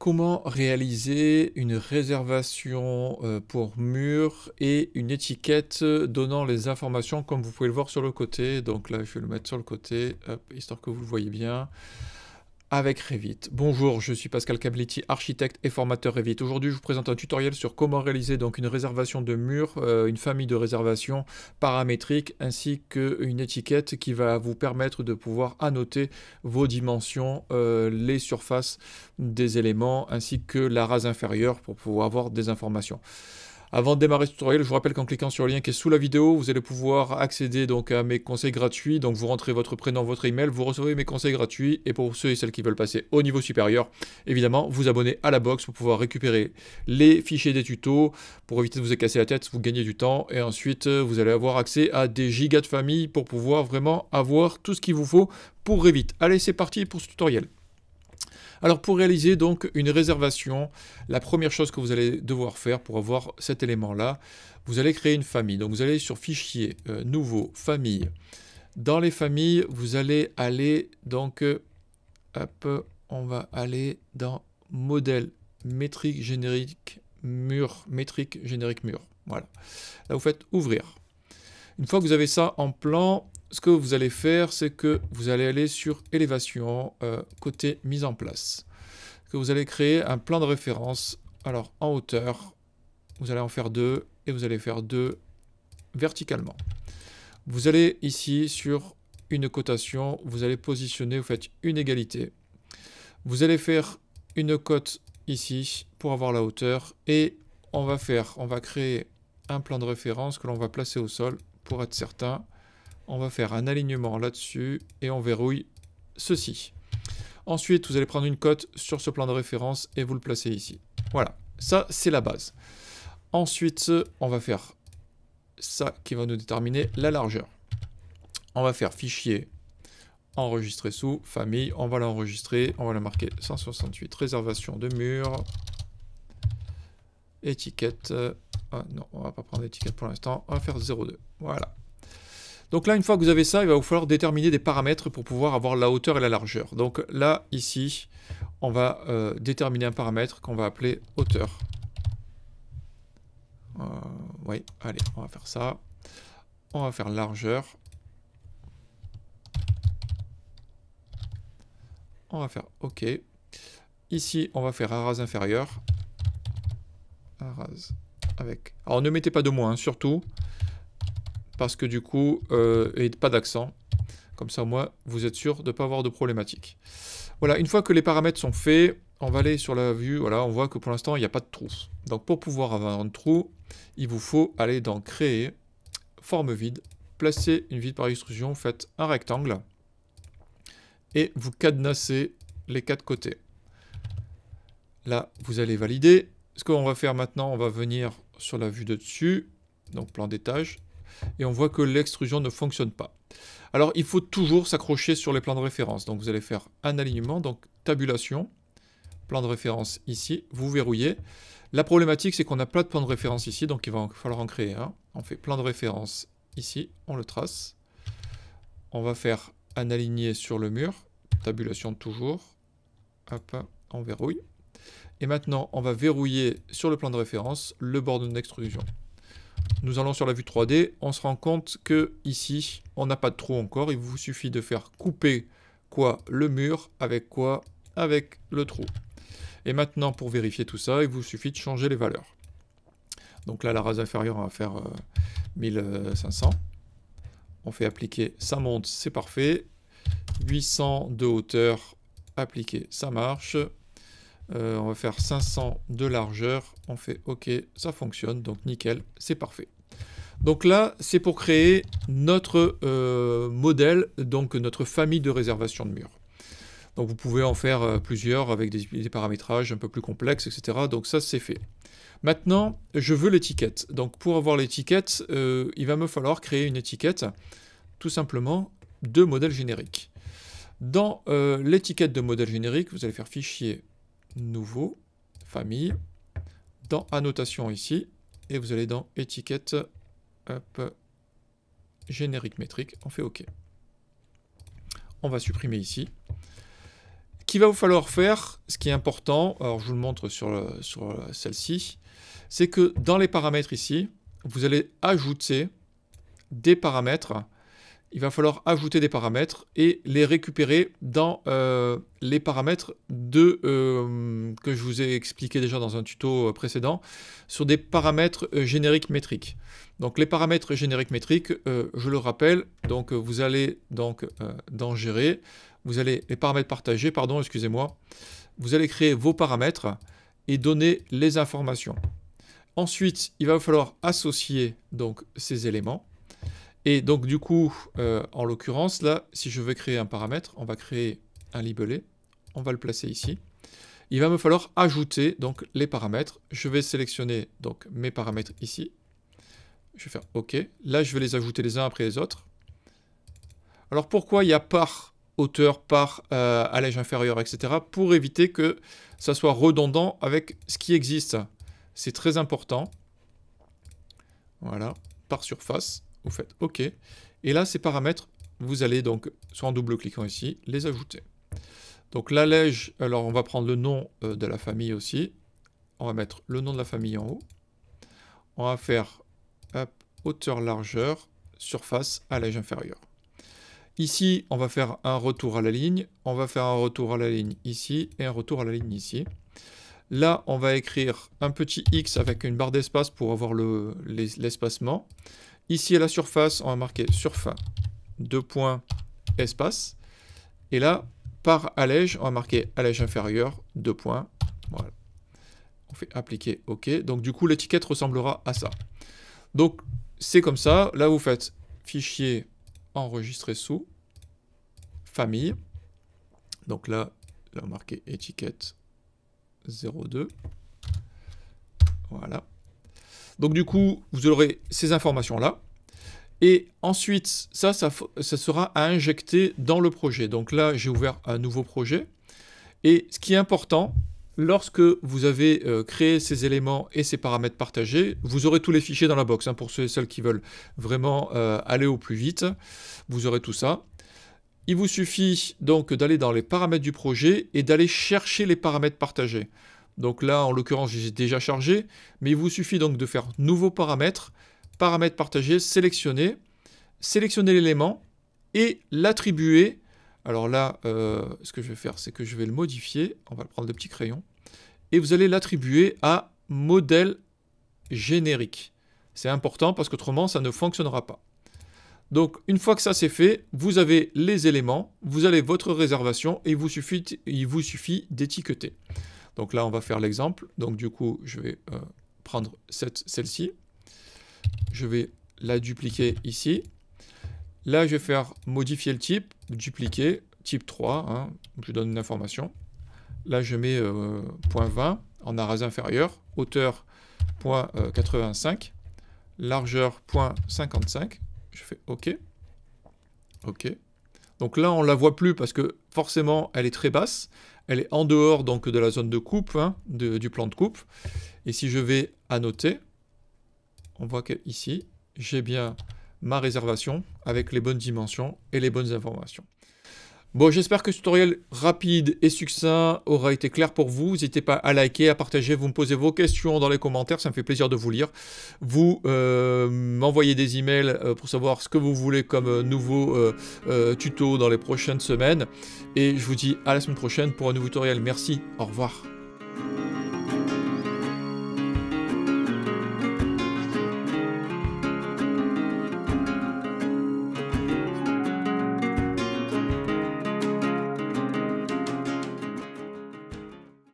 Comment réaliser une réservation pour mur et une étiquette donnant les informations comme vous pouvez le voir sur le côté. Donc là, je vais le mettre sur le côté, hop, histoire que vous le voyez bien, avec Revit. Bonjour, je suis Pascal Cabliti, architecte et formateur Revit. Aujourd'hui, je vous présente un tutoriel sur comment réaliser donc une réservation de mur, une famille de réservations paramétriques, ainsi qu'une étiquette qui va vous permettre de pouvoir annoter vos dimensions, les surfaces des éléments, ainsi que la rase inférieure pour pouvoir avoir des informations. Avant de démarrer ce tutoriel, je vous rappelle qu'en cliquant sur le lien qui est sous la vidéo, vous allez pouvoir accéder donc à mes conseils gratuits. Donc vous rentrez votre prénom, votre email, vous recevez mes conseils gratuits. Et pour ceux et celles qui veulent passer au niveau supérieur, évidemment, vous abonnez à la box pour pouvoir récupérer les fichiers des tutos. Pour éviter de vous casser la tête, vous gagnez du temps. Et ensuite, vous allez avoir accès à des gigas de famille pour pouvoir vraiment avoir tout ce qu'il vous faut pour Revit. Allez, c'est parti pour ce tutoriel. Alors pour réaliser donc une réservation, la première chose que vous allez devoir faire pour avoir cet élément-là, vous allez créer une famille. Donc vous allez sur Fichier, Nouveau, Famille. Dans les familles, vous allez aller donc, hop, on va aller dans Modèle métrique générique mur, métrique générique mur. Voilà. Là vous faites Ouvrir. Une fois que vous avez ça en plan, ce que vous allez faire, c'est que vous allez aller sur Élévation, côté Mise en place. Que vous allez créer un plan de référence. Alors, en hauteur, vous allez en faire 2, et vous allez faire 2 verticalement. Vous allez ici, sur une cotation, vous allez positionner, vous faites une égalité. Vous allez faire une cote ici, pour avoir la hauteur, et on va créer un plan de référence que l'on va placer au sol, pour être certain. On va faire un alignement là-dessus et on verrouille ceci. Ensuite, vous allez prendre une cote sur ce plan de référence et vous le placez ici. Voilà, ça c'est la base. Ensuite, on va faire ça qui va nous déterminer la largeur. On va faire Fichier, Enregistrer sous, Famille. On va l'enregistrer, on va la marquer 168, réservation de mur, étiquette. Ah non, on va pas prendre d'étiquette pour l'instant, on va faire 0,2. Voilà. Donc là, une fois que vous avez ça, il va vous falloir déterminer des paramètres pour pouvoir avoir la hauteur et la largeur. Donc là, ici, on va déterminer un paramètre qu'on va appeler hauteur. Oui, allez, on va faire ça. On va faire largeur. On va faire OK. Ici, on va faire arase inférieure. Arase avec... Alors, ne mettez pas de moins, hein, surtout. Parce que du coup, et pas d'accent. Comme ça, moi, vous êtes sûr de ne pas avoir de problématique. Voilà, une fois que les paramètres sont faits, on va aller sur la vue. Voilà, on voit que pour l'instant, il n'y a pas de trou. Donc, pour pouvoir avoir un trou, il vous faut aller dans Créer, Forme vide, placer une vide par extrusion, faites un rectangle et vous cadenassez les 4 côtés. Là, vous allez valider. Ce qu'on va faire maintenant, on va venir sur la vue de dessus, donc plan d'étage. Et on voit que l'extrusion ne fonctionne pas. Alors, il faut toujours s'accrocher sur les plans de référence. Donc, vous allez faire un alignement, donc tabulation, plan de référence ici, vous verrouillez. La problématique, c'est qu'on n'a pas de plan de référence ici, donc il va falloir en créer un. On fait plan de référence ici, on le trace. On va faire un aligné sur le mur, tabulation toujours. Hop, on verrouille. Et maintenant, on va verrouiller sur le plan de référence le bord de l'extrusion. Nous allons sur la vue 3D, on se rend compte que ici, on n'a pas de trou encore. Il vous suffit de faire couper quoi? Le mur avec quoi? Avec le trou. Et maintenant, pour vérifier tout ça, il vous suffit de changer les valeurs. Donc là, la rase inférieure, on va faire 1500. On fait appliquer, ça monte, c'est parfait. 800 de hauteur, appliqué, ça marche. On va faire 500 de largeur, on fait OK, ça fonctionne, donc nickel, c'est parfait. Donc là, c'est pour créer notre modèle, donc notre famille de réservation de murs. Donc vous pouvez en faire plusieurs avec des paramétrages un peu plus complexes, etc. Donc ça, c'est fait. Maintenant, je veux l'étiquette. Donc pour avoir l'étiquette, il va me falloir créer une étiquette, tout simplement, de modèle générique. Dans l'étiquette de modèle générique, vous allez faire Fichier, Nouveau, Famille, dans Annotation ici, et vous allez dans Étiquette, hop, Générique métrique, on fait OK. On va supprimer ici. qu'il va vous falloir faire, ce qui est important, alors je vous le montre sur celle-ci, c'est que dans les paramètres ici, vous allez ajouter des paramètres. Il va falloir ajouter des paramètres et les récupérer dans les paramètres que je vous ai expliqué déjà dans un tuto précédent, sur des paramètres génériques métriques. Donc les paramètres génériques métriques, je le rappelle, donc vous allez donc dans Gérer, vous allez les paramètres partagés, pardon, excusez-moi, vous allez créer vos paramètres et donner les informations. Ensuite, il va falloir associer donc ces éléments. Et donc du coup, en l'occurrence, là, si je veux créer un paramètre, on va créer un libellé, on va le placer ici. Il va me falloir ajouter donc les paramètres. Je vais sélectionner donc mes paramètres ici. Je vais faire OK. Là, je vais les ajouter les uns après les autres. Alors pourquoi il y a par hauteur, par allège inférieure, etc. Pour éviter que ça soit redondant avec ce qui existe. C'est très important. Voilà, par surface. Vous faites OK. Et là, ces paramètres, vous allez donc, soit en double-cliquant ici, les ajouter. Donc l'allège, alors on va prendre le nom de la famille aussi. On va mettre le nom de la famille en haut. On va faire hauteur, largeur, surface, allège inférieur. Ici, on va faire un retour à la ligne. On va faire un retour à la ligne ici et un retour à la ligne ici. Là, on va écrire un petit X avec une barre d'espace pour avoir l'espacement. Ici, à la surface, on va marquer surface, 2 points, espace. Et là, par allège, on va marquer allège inférieur, 2 points. Voilà. On fait appliquer OK. Donc, du coup, l'étiquette ressemblera à ça. Donc, c'est comme ça. Là, vous faites fichier enregistrer sous, famille. Donc là, on va marquer étiquette 02. Voilà. Donc du coup, vous aurez ces informations-là. Et ensuite, ça sera à injecter dans le projet. Donc là, j'ai ouvert un nouveau projet. Et ce qui est important, lorsque vous avez créé ces éléments et ces paramètres partagés, vous aurez tous les fichiers dans la box. Hein, pour ceux et celles qui veulent vraiment aller au plus vite, vous aurez tout ça. Il vous suffit donc d'aller dans les paramètres du projet et d'aller chercher les paramètres partagés. Donc là, en l'occurrence, j'ai déjà chargé, mais il vous suffit donc de faire nouveau paramètre, paramètre partagé, sélectionner l'élément et l'attribuer. Alors là, ce que je vais faire, c'est que je vais le modifier. On va prendre le petit crayon. Et vous allez l'attribuer à modèle générique. C'est important parce qu'autrement, ça ne fonctionnera pas. Donc, une fois que ça c'est fait, vous avez les éléments, vous avez votre réservation et il vous suffit d'étiqueter. Donc là, on va faire l'exemple. Donc du coup, je vais prendre celle-ci. Je vais la dupliquer ici. Là, je vais faire modifier le type, dupliquer, type 3. Hein, je donne une information. Là, je mets .20 en arrase inférieur, hauteur .85, largeur .55. Je fais OK. OK. Donc là, on ne la voit plus parce que forcément, elle est très basse. Elle est en dehors donc de la zone de coupe, hein, du plan de coupe. Et si je vais annoter, on voit qu'ici, j'ai bien ma réservation avec les bonnes dimensions et les bonnes informations. Bon, j'espère que ce tutoriel rapide et succinct aura été clair pour vous. N'hésitez pas à liker, à partager, vous me posez vos questions dans les commentaires, ça me fait plaisir de vous lire. Vous m'envoyez des emails pour savoir ce que vous voulez comme nouveau tuto dans les prochaines semaines. Et je vous dis à la semaine prochaine pour un nouveau tutoriel. Merci, au revoir.